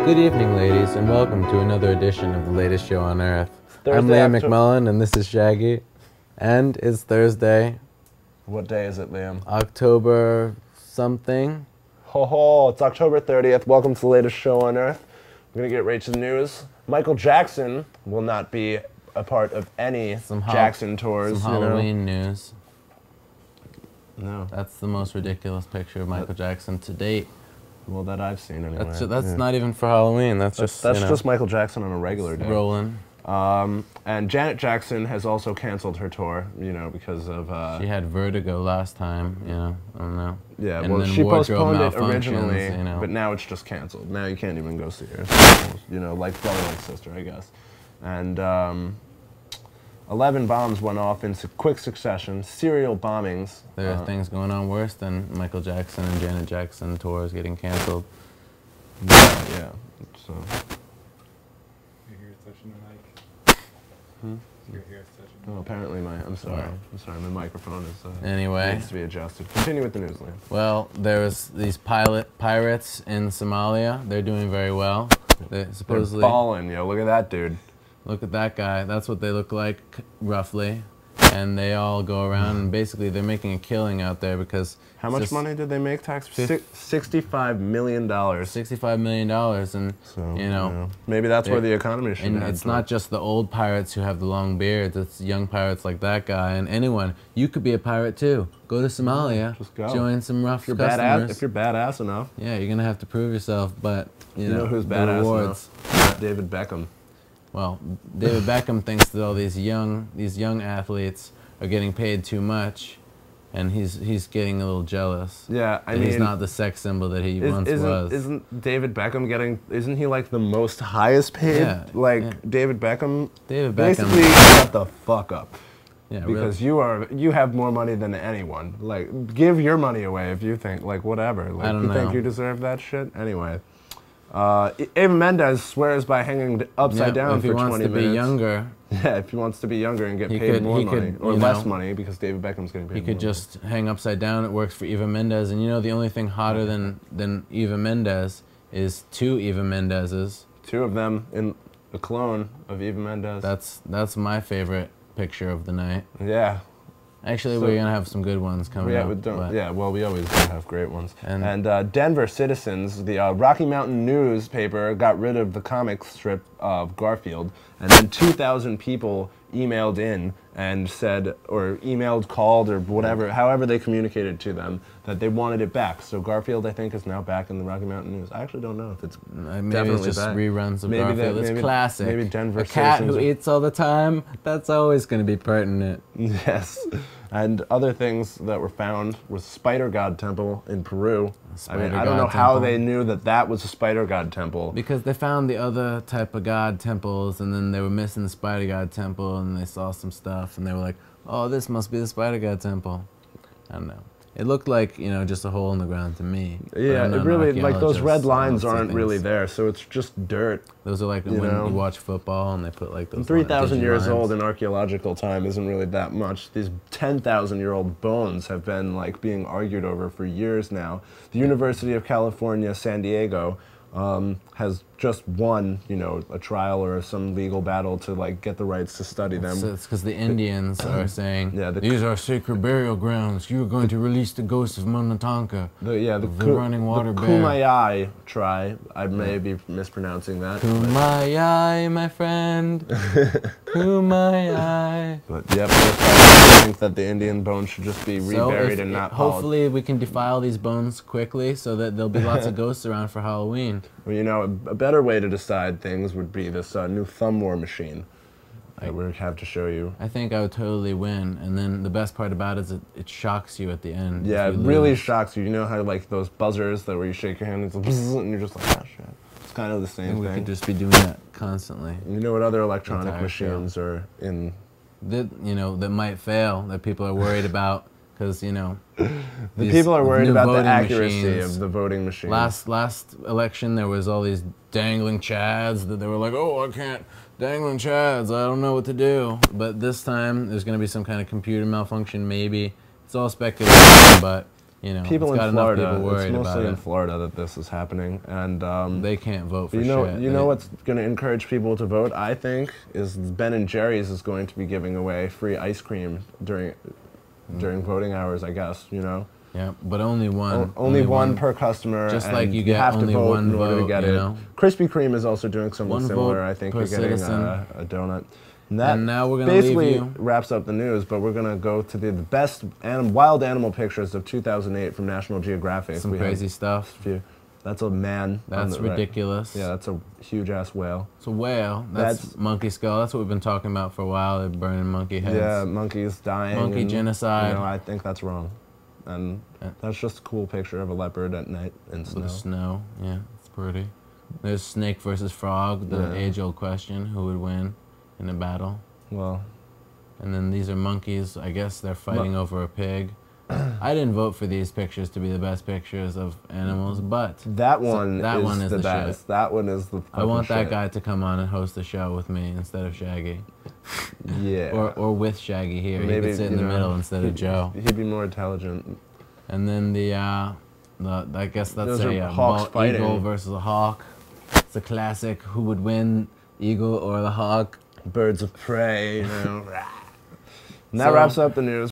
Good evening, ladies, and welcome to another edition of the latest show on Earth. Thursday, I'm Liam McMullen, and this is Shaggy. And it's Thursday. What day is it, Liam? October something. Ho ho, it's October 30th. Welcome to the latest show on Earth. We're going to get right to the news. Michael Jackson will not be a part of any Jackson tours. Some Halloween news. No. That's the most ridiculous picture of Michael Jackson to date. Well, that I've seen anyway. That's not even for Halloween. That's just Michael Jackson on a regular day. Rolling. And Janet Jackson has also canceled her tour, because of... she had vertigo last time, I don't know. Yeah, and well, then she postponed it originally, originally, but now it's just canceled. Now you can't even go see her. Like brother and sister, I guess. And 11 bombs went off in quick succession, serial bombings. There are things going on worse than Michael Jackson and Janet Jackson tours getting canceled. Yeah. So. Your hair's touching the mic. Your hair's touching. Oh, apparently I'm sorry, my microphone is anyway needs to be adjusted. Continue with the news, Liam. Well, there was these pirates in Somalia. They're doing very well. They're balling, yo. Look at that dude. Look at that guy. That's what they look like, roughly. And they all go around, and basically they're making a killing out there because... How much money did they make tax? $65 million. $65 million, and, so, maybe that's where the economy should And it's not just the old pirates who have the long beards, it's young pirates like that guy, and anyone. You could be a pirate too. Go to Somalia, just go. Join some rough customers. If you're badass enough. Yeah, you're going to have to prove yourself, but, you know who's badass enough? David Beckham. Well, David Beckham thinks that all these young athletes are getting paid too much, and he's getting a little jealous. Yeah, I mean, he's not the sex symbol that he once was. Isn't David Beckham getting? Isn't he like the most highest paid? Yeah, David Beckham. Basically, shut the fuck up. Yeah, because really. you have more money than anyone. Like, give your money away if you think whatever. Like, I don't know. Think you deserve that shit anyway. Eva Mendes swears by hanging upside down for 20 minutes. If he wants to be younger. Yeah, if he wants to be younger and get paid more money. Or less money, because David Beckham's getting paid more. He could just hang upside down. It works for Eva Mendes. And the only thing hotter than Eva Mendes is two Eva Mendeses. Two of them in a clone of Eva Mendes. That's my favorite picture of the night. Yeah. Actually, we're going to have some good ones coming up. Well, we always do have great ones. And Denver citizens, the Rocky Mountain newspaper got rid of the comic strip of Garfield, and then 2,000 people emailed in and said, or emailed, called, or whatever, however they communicated to them, that they wanted it back. So Garfield, I think, is now back in the Rocky Mountain News. I actually don't know if it's maybe it's just reruns of Garfield. It's classic. Maybe Denver A cat who eats all the time, that's always going to be pertinent. Yes. And other things that were found was Spider God Temple in Peru. I don't know how they knew that was a Spider God Temple. Because they found the other type of God temples, and then they were missing the Spider God Temple, and they saw some stuff, and they were like, oh, this must be the Spider God Temple. I don't know. It looked like, just a hole in the ground to me. Yeah, it really, like those red lines aren't really there, so it's just dirt. Those are like when you watch football and they put like those 3,000 years old in archaeological time isn't really that much. These 10,000-year-old bones have been like being argued over for years now. The University of California, San Diego, has just won, a trial or some legal battle to like get the rights to study them. So it's because the Indians are saying, these are sacred burial grounds. You are going to release the ghost of Monotonka, the running water bear. Kumeyaay tribe. I may be mispronouncing that. Kumeyaay, my friend. Kumeyaay. But yep, I think that the Indian bones should just be reburied and not hopefully we can defile these bones quickly so that there'll be lots of ghosts around for Halloween. Well, a better way to decide things would be this new thumb war machine that we have to show you. I think I would totally win, and then the best part about it is it shocks you at the end. Yeah, it really shocks you. You know how like those buzzers that where you shake your hand and, and you're just like, oh shit. It's kind of the same thing. We could just be doing that constantly. You know what other electronic machines are in? That might fail, that people are worried about. Because, the people are worried about the accuracy of the voting machines. Last election, there was all these dangling chads that they were like, oh, I can't, dangling chads, I don't know what to do. But this time, there's going to be some kind of computer malfunction, maybe. It's all speculation, but you know, People it's got in Florida, enough people worried it's mostly about in it. Florida that this is happening, and They can't vote for you know, shit. you know what's going to encourage people to vote? I think is Ben & Jerry's is going to be giving away free ice cream during voting hours. I guess you know. Yeah, but only one. Only one per customer. Just and like you get have only to vote one in order vote, to get you it. know? Krispy Kreme is also doing something One similar. vote I think per you're getting citizen. a donut. And that And now we're gonna basically leave you. wraps up the news, but we're going to go to the best wild animal pictures of 2008 from National Geographic. Some We have crazy stuff. a few. That's a man. on That's the right. ridiculous. Yeah, that's a huge-ass whale. It's a whale. That's monkey skull. That's what we've been talking about for a while. They're burning monkey heads. Yeah, monkeys dying. Monkey and, genocide. You know, I think that's wrong. And that's just a cool picture of a leopard at night in With snow. the snow. Yeah, it's pretty. There's snake versus frog, the age-old question, who would win in a battle. Well, And then these are monkeys. I guess they're fighting over a pig. I didn't vote for these pictures to be the best pictures of animals, but that one, is the best. shit. That one is the I want that shit. guy to come on and host the show with me instead of Shaggy. Yeah. Or with Shaggy here. He Maybe, could sit in you the know, middle instead of Joe. He'd be more intelligent. And then I guess that's Those a are hawks fighting. eagle versus a hawk. It's a classic. Who would win, eagle or the hawk? Birds of prey, you know. And that So- wraps up the news.